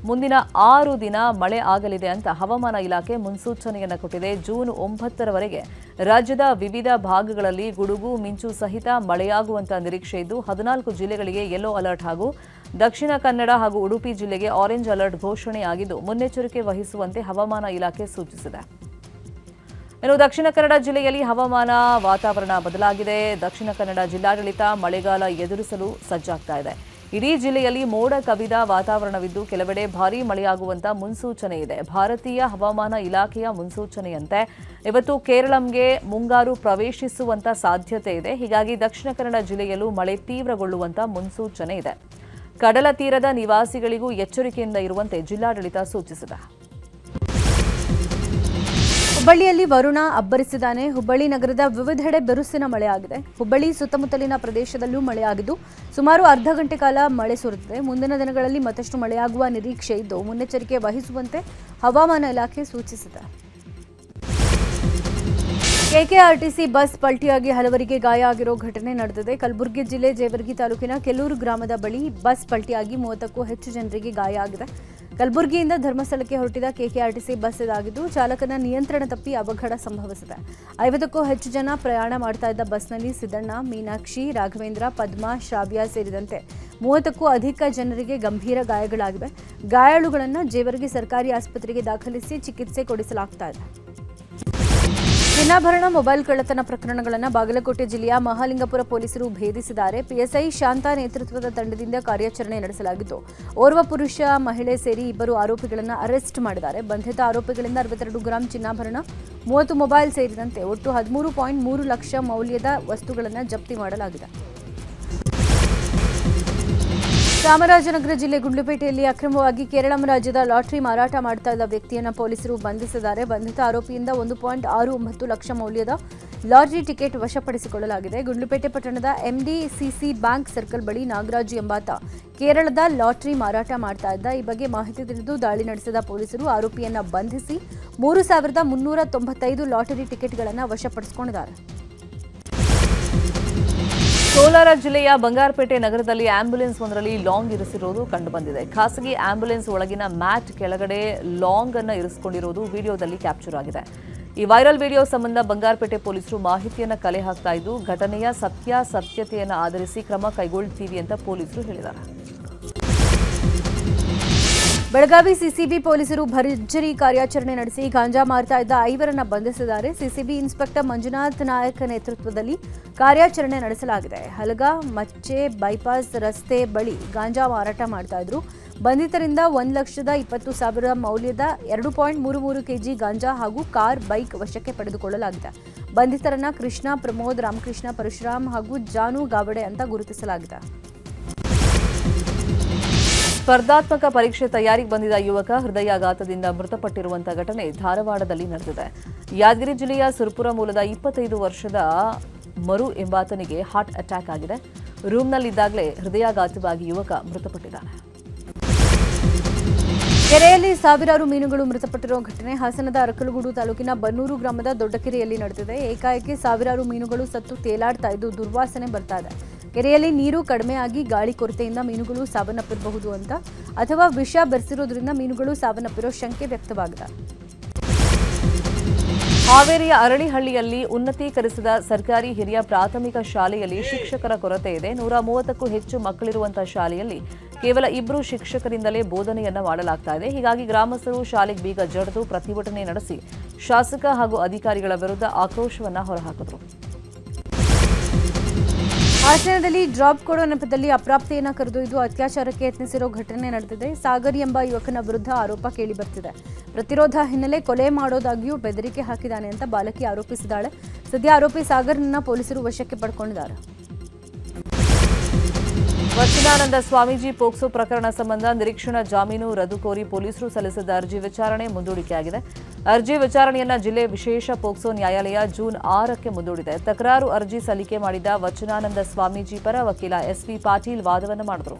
ಮುಂದಿನ 6 ದಿನ ಮಳೆ ಆಗಲಿದೆ ಅಂತ ಹವಾಮಾನ ಇಲಾಖೆ ಮುನ್ಸೂಚನೆಯನ್ನು ಕೊಟ್ಟಿದೆ. ಜೂನ್ 9ರವರೆಗೆ ರಾಜ್ಯದ ವಿವಿಧ ಭಾಗಗಳಲ್ಲಿ ಗುಡುಗು ಮಿಂಚು ಸಹಿತ ಮಳೆಯಾಗುವಂತ ನಿರೀಕ್ಷೆ ಇದ್ದು 14 ಜಿಲ್ಲೆಗಳಿಗೆ ಯೆಲ್ಲೋ ಅಲರ್ಟ್ ಹಾಗೂ ದಕ್ಷಿಣ ಕನ್ನಡ ಹಾಗೂ ಉಡುಪಿ ಜಿಲ್ಲೆಗೆ ಆರೆಂಜ್ ಅಲರ್ಟ್ ಘೋಷಣೆಯಾಗಿದ್ದು ಮುನ್ನೆಚ್ಚರಿಕೆ ವಹಿಸುವಂತೆ ಹವಾಮಾನ ಇಲಾಖೆ ಸೂಚಿಸಿದೆ. ಇನ್ನು ದಕ್ಷಿಣ ಕನ್ನಡ ಜಿಲ್ಲೆಯಲ್ಲಿ ಹವಾಮಾನ ವಾತಾವರಣ ಬದಲಾಗಿದೆ. ದಕ್ಷಿಣ ಕನ್ನಡ ಜಿಲ್ಲಾಡಳಿತ ಮಳೆಗಾಲ ಎದುರಿಸಲು ಸಜ್ಜಾಗ್ತಾ ಇದೆ. ಇಡೀ ಜಿಲ್ಲೆಯಲ್ಲಿ ಮೋಡ ಕವಿದ ವಾತಾವರಣವಿದ್ದು ಕೆಲವೆಡೆ ಭಾರೀ ಮಳೆಯಾಗುವಂತ ಮುನ್ಸೂಚನೆ ಇದೆ. ಭಾರತೀಯ ಹವಾಮಾನ ಇಲಾಖೆಯ ಮುನ್ಸೂಚನೆಯಂತೆ ಇವತ್ತು ಕೇರಳಂಗೆ ಮುಂಗಾರು ಪ್ರವೇಶಿಸುವಂತ ಸಾಧ್ಯತೆ ಇದೆ. ಹೀಗಾಗಿ ದಕ್ಷಿಣ ಕನ್ನಡ ಜಿಲ್ಲೆಯಲ್ಲೂ ಮಳೆ ತೀವ್ರಗೊಳ್ಳುವಂತ ಮುನ್ಸೂಚನೆ ಇದೆ. ಕಡಲ ತೀರದ ನಿವಾಸಿಗಳಿಗೂ ಎಚ್ಚರಿಕೆಯಿಂದ ಇರುವಂತೆ ಜಿಲ್ಲಾಡಳಿತ ಸೂಚಿಸಿದೆ. ಹುಬ್ಬಳ್ಳಿಯಲ್ಲಿ ವರುಣ ಅಬ್ಬರಿಸಿದ್ದಾನೆ. ಹುಬ್ಬಳ್ಳಿ ನಗರದ ವಿವಿಧೆಡೆ ಬಿರುಸಿನ ಮಳೆಯಾಗಿದೆ. ಹುಬ್ಬಳ್ಳಿ ಸುತ್ತಮುತ್ತಲಿನ ಪ್ರದೇಶದಲ್ಲೂ ಮಳೆಯಾಗಿದ್ದು ಸುಮಾರು ಅರ್ಧ ಗಂಟೆ ಕಾಲ ಮಳೆ ಸುರಿದಿದೆ. ಮುಂದಿನ ದಿನಗಳಲ್ಲಿ ಮತ್ತಷ್ಟು ಮಳೆಯಾಗುವ ನಿರೀಕ್ಷೆ ಇದ್ದು ಮುನ್ನೆಚ್ಚರಿಕೆ ವಹಿಸುವಂತೆ ಹವಾಮಾನ ಇಲಾಖೆ ಸೂಚಿಸಿದೆ. ಕೆಕೆಆರ್ಟಿಸಿ ಬಸ್ ಪಲ್ಟಿಯಾಗಿ ಹಲವರಿಗೆ ಗಾಯ ಆಗಿರೋ ಘಟನೆ ನಡೆದಿದೆ. ಕಲಬುರಗಿ ಜಿಲ್ಲೆ ಜೇವರ್ಗಿ ತಾಲೂಕಿನ ಕೆಲೂರು ಗ್ರಾಮದ ಬಳಿ ಬಸ್ ಪಲ್ಟಿಯಾಗಿ 30ಕ್ಕೂ ಹೆಚ್ಚು ಜನರಿಗೆ ಗಾಯ ಆಗಿದೆ. ಕಲಬುರಗಿಯಿಂದ ಧರ್ಮಸ್ಥಳಕ್ಕೆ ಹೊರಟಿದ್ದ ಕೆಕೆಆರ್ಟಿಸಿ ಬಸ್ ಇದಾಗಿದ್ದು ಚಾಲಕನ ನಿಯಂತ್ರಣ ತಪ್ಪಿ ಅವಘಡ ಸಂಭವಿಸಿದೆ. 50ಕ್ಕೂ ಹೆಚ್ಚು ಜನ ಪ್ರಯಾಣ ಮಾಡ್ತಾ ಇದ್ದ ಬಸ್ನಲ್ಲಿ ಸಿದ್ದಣ್ಣ, ಮೀನಾಕ್ಷಿ, ರಾಘವೇಂದ್ರ, ಪದ್ಮ, ಶ್ರಾವ್ಯ ಸೇರಿದಂತೆ 30ಕ್ಕೂ ಅಧಿಕ ಜನರಿಗೆ ಗಂಭೀರ ಗಾಯಗಳಾಗಿವೆ. ಗಾಯಾಳುಗಳನ್ನು ಜೇವರ್ಗಿ ಸರ್ಕಾರಿ ಆಸ್ಪತ್ರೆಗೆ ದಾಖಲಿಸಿ ಚಿಕಿತ್ಸೆ ಕೊಡಿಸಲಾಗ್ತಾ ಇದೆ. ಚಿನ್ನಾಭರಣ ಮೊಬೈಲ್ ಕಳ್ಳತನ ಪ್ರಕರಣಗಳನ್ನು ಬಾಗಲಕೋಟೆ ಜಿಲ್ಲೆಯ ಮಹಾಲಿಂಗಪುರ ಪೊಲೀಸರು ಭೇದಿಸಿದ್ದಾರೆ. ಪಿಎಸ್ಐ ಶಾಂತಾ ನೇತೃತ್ವದ ತಂಡದಿಂದ ಕಾರ್ಯಾಚರಣೆ ನಡೆಸಲಾಗಿದ್ದು ಓರ್ವ ಪುರುಷ, ಮಹಿಳೆ ಸೇರಿ 2 ಆರೋಪಿಗಳನ್ನು ಅರೆಸ್ಟ್ ಮಾಡಿದ್ದಾರೆ. ಬಂಧಿತ ಆರೋಪಿಗಳಿಂದ 62 ಗ್ರಾಂ ಚಿನ್ನಾಭರಣ, 30 ಮೊಬೈಲ್ ಸೇರಿದಂತೆ ಒಟ್ಟು 13.3 ಲಕ್ಷ ಮೌಲ್ಯದ ವಸ್ತುಗಳನ್ನು ಜಪ್ತಿ ಮಾಡಲಾಗಿದೆ. ಚಾಮರಾಜನಗರ ಜಿಲ್ಲೆ ಗುಂಡ್ಲುಪೇಟೆಯಲ್ಲಿ ಅಕ್ರಮವಾಗಿ ಕೇರಳ ರಾಜ್ಯದ ಲಾಟರಿ ಮಾರಾಟ ಮಾಡ್ತಾ ಇದ್ದ ವ್ಯಕ್ತಿಯನ್ನು ಪೊಲೀಸರು ಬಂಧಿಸಿದ್ದಾರೆ. ಬಂಧಿತ ಆರೋಪಿಯಿಂದ 1.69 ಲಕ್ಷ ಮೌಲ್ಯದ ಲಾಟರಿ ಟಿಕೆಟ್ ವಶಪಡಿಸಿಕೊಳ್ಳಲಾಗಿದೆ. ಗುಂಡ್ಲುಪೇಟೆ ಪಟ್ಟಣದ ಎಂಡಿಸಿಸಿ ಬ್ಯಾಂಕ್ ಸರ್ಕಲ್ ಬಳಿ ನಾಗರಾಜು ಎಂಬಾತ ಕೇರಳದ ಲಾಟರಿ ಮಾರಾಟ ಮಾಡ್ತಾ ಇದ್ದ. ಈ ಬಗ್ಗೆ ಮಾಹಿತಿ ತಿಳಿದು ದಾಳಿ ನಡೆಸಿದ ಪೊಲೀಸರು ಆರೋಪಿಯನ್ನ ಬಂಧಿಸಿ 3,395 ಲಾಟರಿ ಟಿಕೆಟ್ಗಳನ್ನು ವಶಪಡಿಸಿಕೊಂಡಿದ್ದಾರೆ. ಕೋಲಾರ ಜಿಲ್ಲೆಯ ಬಂಗಾರಪೇಟೆ ನಗರದಲ್ಲಿ ಆಂಬ್ಯುಲೆನ್ಸ್ ಒಂದರಲ್ಲಿ ಲಾಂಗ್ ಇರಿಸಿರುವುದು ಕಂಡುಬಂದಿದೆ. ಖಾಸಗಿ ಆಂಬ್ಯುಲೆನ್ಸ್ ಒಳಗಿನ ಮ್ಯಾಟ್ ಕೆಳಗಡೆ ಲಾಂಗ್ ಅನ್ನು ಇರಿಸಿಕೊಂಡಿರುವುದು ವಿಡಿಯೋದಲ್ಲಿ ಕ್ಯಾಪ್ಚರ್ ಆಗಿದೆ. ಈ ವೈರಲ್ ವಿಡಿಯೋ ಸಂಬಂಧ ಬಂಗಾರಪೇಟೆ ಪೊಲೀಸರು ಮಾಹಿತಿಯನ್ನು ಕಲೆ ಹಾಕ್ತಾ ಇದ್ದು ಘಟನೆಯ ಸತ್ಯಾಸತ್ಯತೆಯನ್ನು ಆಧರಿಸಿ ಕ್ರಮ ಕೈಗೊಳ್ಳುತ್ತೀವಿ ಅಂತ ಪೊಲೀಸರು ಹೇಳಿದ್ದಾರೆ. ಬೆಳಗಾವಿ ಸಿಸಿಬಿ ಪೊಲೀಸರು ಭರ್ಜರಿ ಕಾರ್ಯಾಚರಣೆ ನಡೆಸಿ ಗಾಂಜಾ ಮಾರ್ತಾ ಇದ್ದ 5ರನ್ನ ಬಂಧಿಸಿದ್ದಾರೆ. ಸಿಸಿಬಿ ಇನ್ಸ್ಪೆಕ್ಟರ್ ಮಂಜುನಾಥ್ ನಾಯಕ್ ನೇತೃತ್ವದಲ್ಲಿ ಕಾರ್ಯಾಚರಣೆ ನಡೆಸಲಾಗಿದೆ. ಹಲಗ ಮಚ್ಚೆ ಬೈಪಾಸ್ ರಸ್ತೆ ಬಳಿ ಗಾಂಜಾ ಮಾರಾಟ ಮಾಡ್ತಾ ಇದ್ರು. ಬಂಧಿತರಿಂದ 1,20,000 ಮೌಲ್ಯದ 2.33 ಕೆಜಿ ಗಾಂಜಾ ಹಾಗೂ ಕಾರ್, ಬೈಕ್ ವಶಕ್ಕೆ ಪಡೆದುಕೊಳ್ಳಲಾಗಿದೆ. ಬಂಧಿತರನ್ನ ಕೃಷ್ಣ, ಪ್ರಮೋದ್, ರಾಮಕೃಷ್ಣ, ಪರಶುರಾಮ್ ಹಾಗೂ ಜಾನು ಗಾವಡೆ ಅಂತ ಗುರುತಿಸಲಾಗಿದೆ. ಸ್ಪರ್ಧಾತ್ಮಕ ಪರೀಕ್ಷೆ ತಯಾರಿಗೆ ಬಂದಿದ್ದ ಯುವಕ ಹೃದಯಾಘಾತದಿಂದ ಮೃತಪಟ್ಟಿರುವಂತಹ ಘಟನೆ ಧಾರವಾಡದಲ್ಲಿ ನಡೆದಿದೆ. ಯಾದಗಿರಿ ಜಿಲ್ಲೆಯ ಸುರಪುರ ಮೂಲದ 25 ವರ್ಷದ ಮರು ಎಂಬಾತನಿಗೆ ಹಾರ್ಟ್ ಅಟ್ಯಾಕ್ ಆಗಿದೆ. ರೂಮ್ನಲ್ಲಿದ್ದಾಗಲೇ ಹೃದಯಾಘಾತವಾಗಿ ಯುವಕ ಮೃತಪಟ್ಟಿದ್ದಾನೆ. ಕೆರೆಯಲ್ಲಿ ಸಾವಿರಾರು ಮೀನುಗಳು ಮೃತಪಟ್ಟಿರುವ ಘಟನೆ ಹಾಸನದ ಅರಕಲಗೂಡು ತಾಲೂಕಿನ ಬನ್ನೂರು ಗ್ರಾಮದ ದೊಡ್ಡಕೆರೆಯಲ್ಲಿ ನಡೆದಿದೆ. ಏಕಾಏಕಿ ಸಾವಿರಾರು ಮೀನುಗಳು ಸತ್ತು ತೇಲಾಡ್ತಾ ಇದ್ದು ದುರ್ವಾಸನೆ ಬರ್ತಾ ಇದೆ. ಕೆರೆಯಲ್ಲಿ ನೀರು ಕಡಿಮೆಯಾಗಿ ಗಾಳಿ ಕೊರತೆಯಿಂದ ಮೀನುಗಳು ಸಾವನ್ನಪ್ಪಿರಬಹುದು ಅಂತ ಅಥವಾ ವಿಷ ಬೆರೆಸಿರೋದ್ರಿಂದ ಮೀನುಗಳು ಸಾವನ್ನಪ್ಪಿರೋ ಶಂಕೆ ವ್ಯಕ್ತವಾಗಿದೆ. ಹಾವೇರಿಯ ಅರಳಿಹಳ್ಳಿಯಲ್ಲಿ ಉನ್ನತೀಕರಿಸಿದ ಸರ್ಕಾರಿ ಹಿರಿಯ ಪ್ರಾಥಮಿಕ ಶಾಲೆಯಲ್ಲಿ ಶಿಕ್ಷಕರ ಕೊರತೆ ಇದೆ. 130ಕ್ಕೂ ಹೆಚ್ಚು ಮಕ್ಕಳಿರುವಂತಹ ಶಾಲೆಯಲ್ಲಿ ಕೇವಲ 2 ಶಿಕ್ಷಕರಿಂದಲೇ ಬೋಧನೆಯನ್ನ ಮಾಡಲಾಗ್ತಾ ಇದೆ. ಹೀಗಾಗಿ ಗ್ರಾಮಸ್ಥರು ಶಾಲೆಗೆ ಬೀಗ ಜಡಿದು ಪ್ರತಿಭಟನೆ ನಡೆಸಿ ಶಾಸಕ ಹಾಗೂ ಅಧಿಕಾರಿಗಳ ವಿರುದ್ಧ ಆಕ್ರೋಶವನ್ನ ಹೊರಹಾಕಿದರು. ಹಾಸನದಲ್ಲಿ ಡ್ರಾಪ್ ಕೊಡೋ ನೆಪದಲ್ಲಿ ಅಪ್ರಾಪ್ತೆಯನ್ನ ಕರೆದೊಯ್ದು ಅತ್ಯಾಚಾರಕ್ಕೆ ಯತ್ನಿಸಿರೋ ಘಟನೆ ನಡೆದಿದೆ. ಸಾಗರ್ ಎಂಬ ಯುವಕನ ವಿರುದ್ಧ ಆರೋಪ ಕೇಳಿಬರ್ತಿದೆ. ಪ್ರತಿರೋಧ ಹಿನ್ನೆಲೆ ಕೊಲೆ ಮಾಡೋದಾಗಿಯೂ ಬೆದರಿಕೆ ಹಾಕಿದ್ದಾನೆ ಅಂತ ಬಾಲಕಿ ಆರೋಪಿಸಿದ್ದಾಳೆ. ಸದ್ಯ ಆರೋಪಿ ಸಾಗರ್ನನ್ನ ಪೊಲೀಸರು ವಶಕ್ಕೆ ಪಡ್ಕೊಂಡಿದ್ದಾರೆ. ವಚನಾನಂದ ಸ್ವಾಮೀಜಿ ಪೋಕ್ಸೋ ಪ್ರಕರಣ ಸಂಬಂಧ ನಿರೀಕ್ಷಣಾ ಜಾಮೀನು ರದ್ದು ಕೋರಿ ಪೊಲೀಸರು ಸಲ್ಲಿಸಿದ ಅರ್ಜಿ ವಿಚಾರಣೆ ಮುಂದೂಡಿಕೆಯಾಗಿದೆ. ಅರ್ಜಿ ವಿಚಾರಣೆಯನ್ನ ಜಿಲ್ಲೆ ವಿಶೇಷ ಪೋಕ್ಸೋ ನ್ಯಾಯಾಲಯ ಜೂನ್ 6ಕ್ಕೆ ಮುಂದೂಡಿದೆ. ತಕರಾರು ಅರ್ಜಿ ಸಲ್ಲಿಕೆ ಮಾಡಿದ ವಚನಾನಂದ ಸ್ವಾಮೀಜಿ ಪರ ವಕೀಲ ಎಸ್ವಿ ಪಾಟೀಲ್ ವಾದವನ್ನು ಮಾಡಿದರು.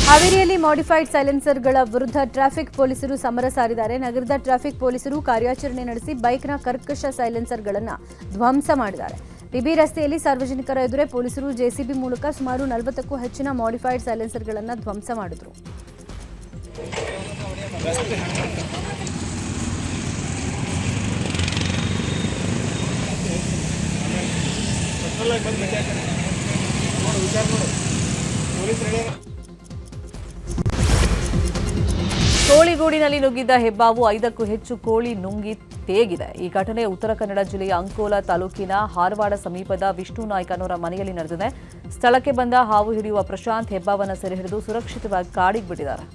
ಹಾವೇರಿಯಲ್ಲಿ ಮಾಡಿಫೈಡ್ ಸೈಲೆನ್ಸರ್ಗಳ ವಿರುದ್ಧ ಟ್ರಾಫಿಕ್ ಪೊಲೀಸರು ಸಮರ ಸಾರಿದ್ದಾರೆ. ನಗರದ ಟ್ರಾಫಿಕ್ ಪೊಲೀಸರು ಕಾರ್ಯಾಚರಣೆ ನಡೆಸಿ ಬೈಕ್ನ ಕರ್ಕಶ ಸೈಲೆನ್ಸರ್ಗಳನ್ನು ಧ್ವಂಸ ಮಾಡಿದ್ದಾರೆ. ಪಿಬಿ ರಸ್ತೆಯಲ್ಲಿ ಸಾರ್ವಜನಿಕರ ಎದುರೇ ಪೊಲೀಸರು ಜೆಸಿಬಿ ಮೂಲಕ ಸುಮಾರು 40ಕ್ಕೂ ಹೆಚ್ಚಿನ ಮಾಡಿಫೈಡ್ ಸೈಲೆನ್ಸರ್ಗಳನ್ನು ಧ್ವಂಸ ಮಾಡಿದರು. ಕೋಳಿಗೂಡಿನಲ್ಲಿ ನುಗ್ಗಿದ್ದ ಹೆಬ್ಬಾವು 5ಕ್ಕೂ ಹೆಚ್ಚು ಕೋಳಿ ನುಂಗಿ ತೇಗಿದೆ. ಈ ಘಟನೆ ಉತ್ತರ ಕನ್ನಡ ಜಿಲ್ಲೆಯ ಅಂಕೋಲಾ ತಾಲೂಕಿನ ಹಾರವಾಡ ಸಮೀಪದ ವಿಷ್ಣು ನಾಯ್ಕನವರ ಮನೆಯಲ್ಲಿ ನಡೆದಿದೆ. ಸ್ಥಳಕ್ಕೆ ಬಂದ ಹಾವು ಹಿಡಿಯುವ ಪ್ರಶಾಂತ್ ಹೆಬ್ಬಾವನ್ನ ಸೆರೆ ಹಿಡಿದು ಸುರಕ್ಷಿತವಾಗಿ ಕಾಡಿಗೆ ಬಿಟ್ಟಿದ್ದಾರೆ.